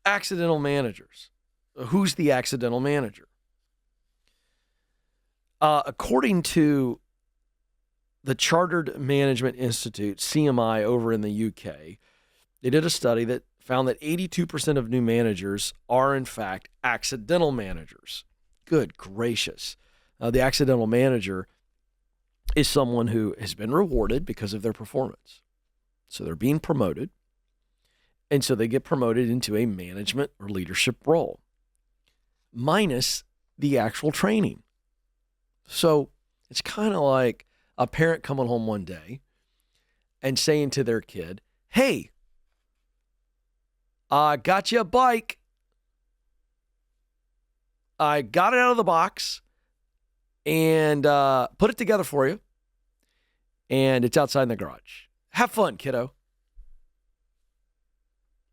accidental managers. Who's the accidental manager? According to the Chartered Management Institute, CMI, over in the UK, they did a study that found that 82% of new managers are, in fact, accidental managers. Good gracious. The accidental manager is someone who has been rewarded because of their performance. So they're being promoted, and so they get promoted into a management or leadership role, minus the actual training. So it's kind of like a parent coming home one day and saying to their kid, hey, I got you a bike. I got it out of the box and put it together for you. And it's outside in the garage. Have fun, kiddo.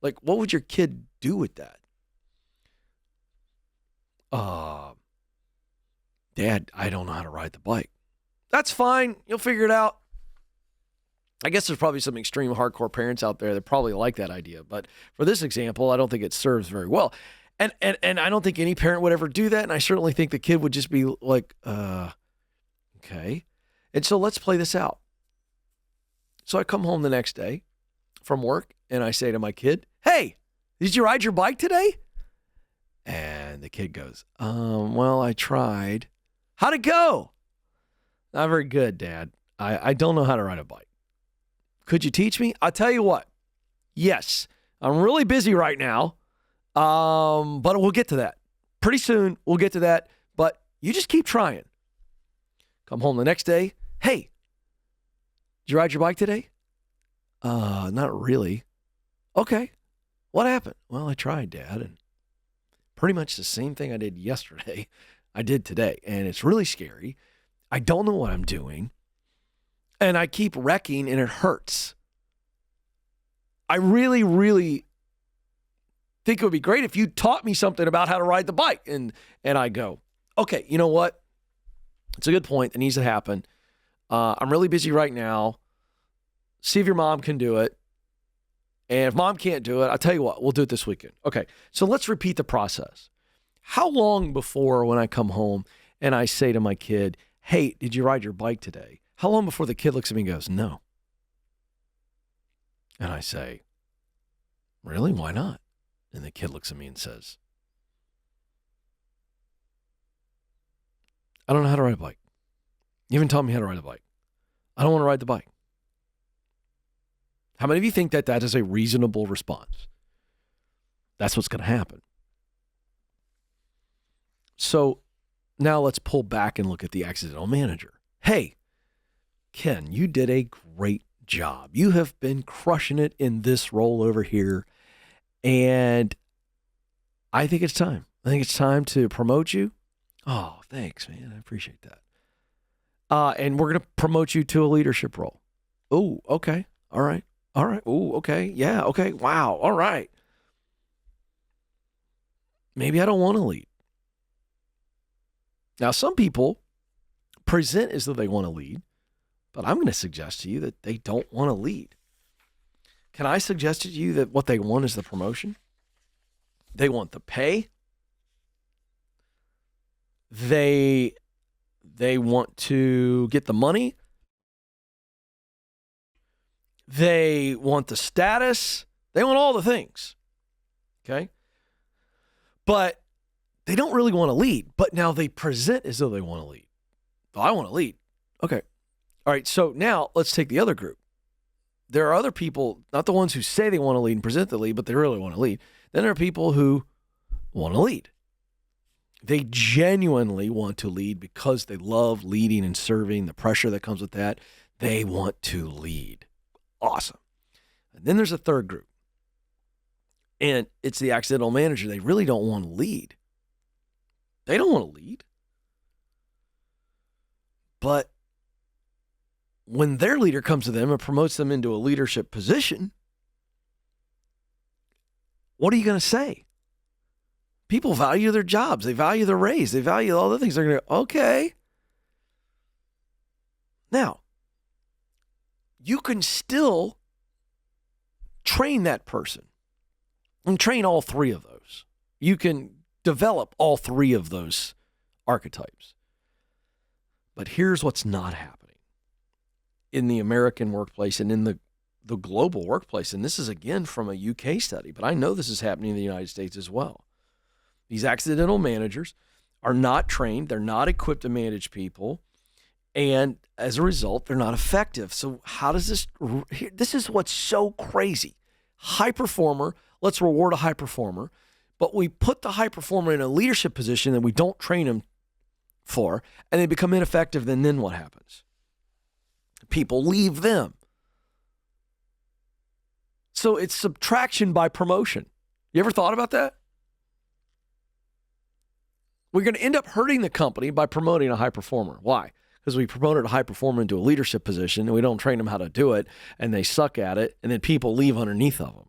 Like, what would your kid do with that? Dad, I don't know how to ride the bike. That's fine. You'll figure it out. I guess there's probably some extreme hardcore parents out there that probably like that idea. But for this example, I don't think it serves very well. And I don't think any parent would ever do that. And I certainly think the kid would just be like, okay. And so let's play this out. So I come home the next day from work and I say to my kid, hey, did you ride your bike today? And the kid goes, well, I tried. How'd it go? Not very good, Dad. I don't know how to ride a bike. Could you teach me? I'll tell you what. Yes, I'm really busy right now, but we'll get to that. Pretty soon, we'll get to that, but you just keep trying. Come home the next day. Hey, did you ride your bike today? Not really. Okay. What happened? Well, I tried, Dad, and pretty much the same thing I did yesterday, I did today, and it's really scary. I don't know what I'm doing, and I keep wrecking, and it hurts. I really, really think it would be great if you taught me something about how to ride the bike. And I go, okay, you know what? It's a good point. That needs to happen. I'm really busy right now. See if your mom can do it. And if mom can't do it, I'll tell you what, we'll do it this weekend. Okay, so let's repeat the process. How long before when I come home and I say to my kid, hey, did you ride your bike today? How long before the kid looks at me and goes, no? And I say, really? Why not? And the kid looks at me and says, I don't know how to ride a bike. You haven't taught me how to ride a bike. I don't want to ride the bike. How many of you think that that is a reasonable response? That's what's going to happen. So now let's pull back and look at the accidental manager. Hey, Ken, you did a great job. You have been crushing it in this role over here. And I think it's time. I think it's time to promote you. Oh, thanks, man. I appreciate that. And we're going to promote you to a leadership role. Oh, okay. All right. All right. Oh, okay. Yeah. Okay. Wow. All right. Maybe I don't want to lead. Now, some people present as though they want to lead, but I'm going to suggest to you that they don't want to lead. Can I suggest to you that what they want is the promotion? They want the pay. They want to get the money. They want the status. They want all the things. Okay? But they don't really want to lead. But now they present as though they want to lead. Oh, I want to lead. Okay. All right. So now let's take the other group. There are other people, not the ones who say they want to lead and present the lead, but they really want to lead. Then there are people who want to lead. They genuinely want to lead because they love leading and serving, the pressure that comes with that. They want to lead. Awesome. And then there's a third group. And it's the accidental manager. They really don't want to lead. They don't want to lead. But when their leader comes to them and promotes them into a leadership position, what are you going to say? People value their jobs. They value their raise. They value all the things. They're going to go, okay. Now, you can still train that person. and train all three of those. You can develop all three of those archetypes. But here's what's not happening in the American workplace and in the global workplace. And this is, again, from a UK study, but I know this is happening in the United States as well. These accidental managers are not trained. They're not equipped to manage people. And as a result, they're not effective. So how does this is what's so crazy. High performer, let's reward a high performer. But we put the high performer in a leadership position that we don't train them for, and they become ineffective. Then what happens? People leave them. So it's subtraction by promotion. You ever thought about that? We're going to end up hurting the company by promoting a high performer. Why? Because we promoted a high performer into a leadership position and we don't train them how to do it, and they suck at it, and then people leave underneath of them.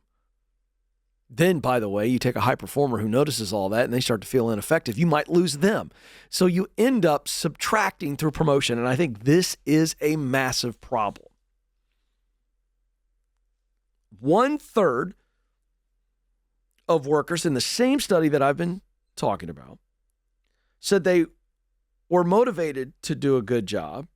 Then, by the way, you take a high performer who notices all that and they start to feel ineffective. You might lose them. So you end up subtracting through promotion, and I think this is a massive problem. 1/3 of workers in the same study that I've been talking about said they were motivated to do a good job.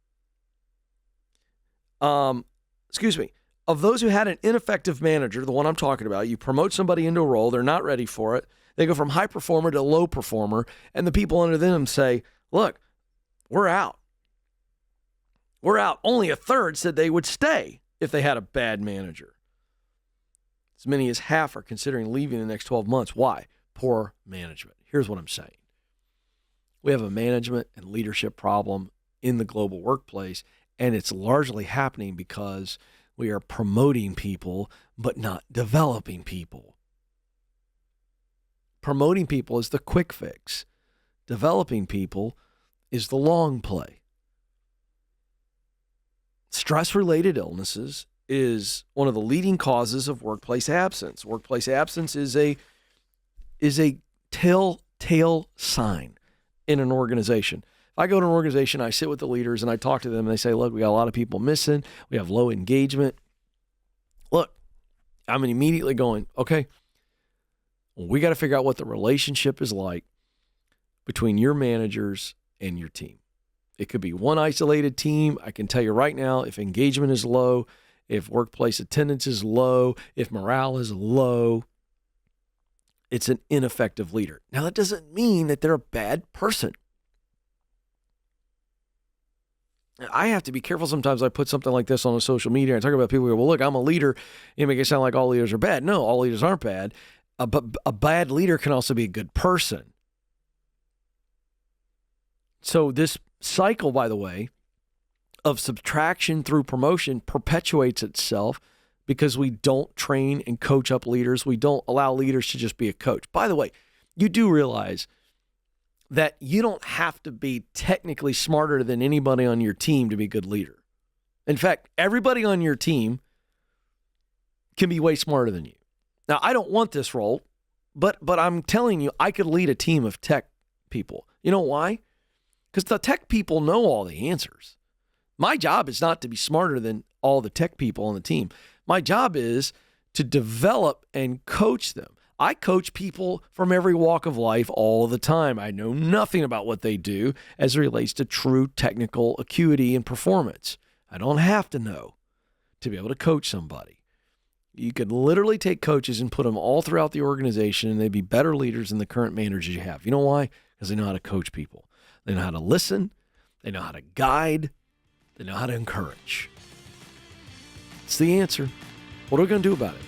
Of those who had an ineffective manager, the one I'm talking about, you promote somebody into a role, they're not ready for it. They go from high performer to low performer, and the people under them say, look, we're out. We're out. Only 1/3 said they would stay if they had a bad manager. As many as half are considering leaving in the next 12 months. Why? Poor management. Here's what I'm saying. We have a management and leadership problem in the global workplace, and it's largely happening because we are promoting people but not developing people. Promoting people is the quick fix. Developing people is the long play. Stress-related illnesses is one of the leading causes of workplace absence. Workplace absence is a telltale sign in an organization. If I go to an organization, I sit with the leaders and I talk to them and they say, look, we got a lot of people missing. We have low engagement. Look, I'm immediately going, okay, well, we got to figure out what the relationship is like between your managers and your team. It could be one isolated team. I can tell you right now, if engagement is low, if workplace attendance is low, if morale is low, it's an ineffective leader. Now, that doesn't mean that they're a bad person. I have to be careful sometimes. I put something like this on social media and talk about people who go, well, look, I'm a leader. You make it sound like all leaders are bad. No, all leaders aren't bad. But a bad leader can also be a good person. So this cycle, by the way, of subtraction through promotion perpetuates itself because we don't train and coach up leaders. We don't allow leaders to just be a coach. By the way, you do realize that you don't have to be technically smarter than anybody on your team to be a good leader. In fact, everybody on your team can be way smarter than you. Now, I don't want this role, but I'm telling you, I could lead a team of tech people. You know why? Because the tech people know all the answers. My job is not to be smarter than all the tech people on the team. My job is to develop and coach them. I coach people from every walk of life all the time. I know nothing about what they do as it relates to true technical acuity and performance. I don't have to know to be able to coach somebody. You could literally take coaches and put them all throughout the organization, and they'd be better leaders than the current managers you have. You know why? Because they know how to coach people. They know how to listen. They know how to guide. They know how to encourage. It's the answer. What are we going to do about it?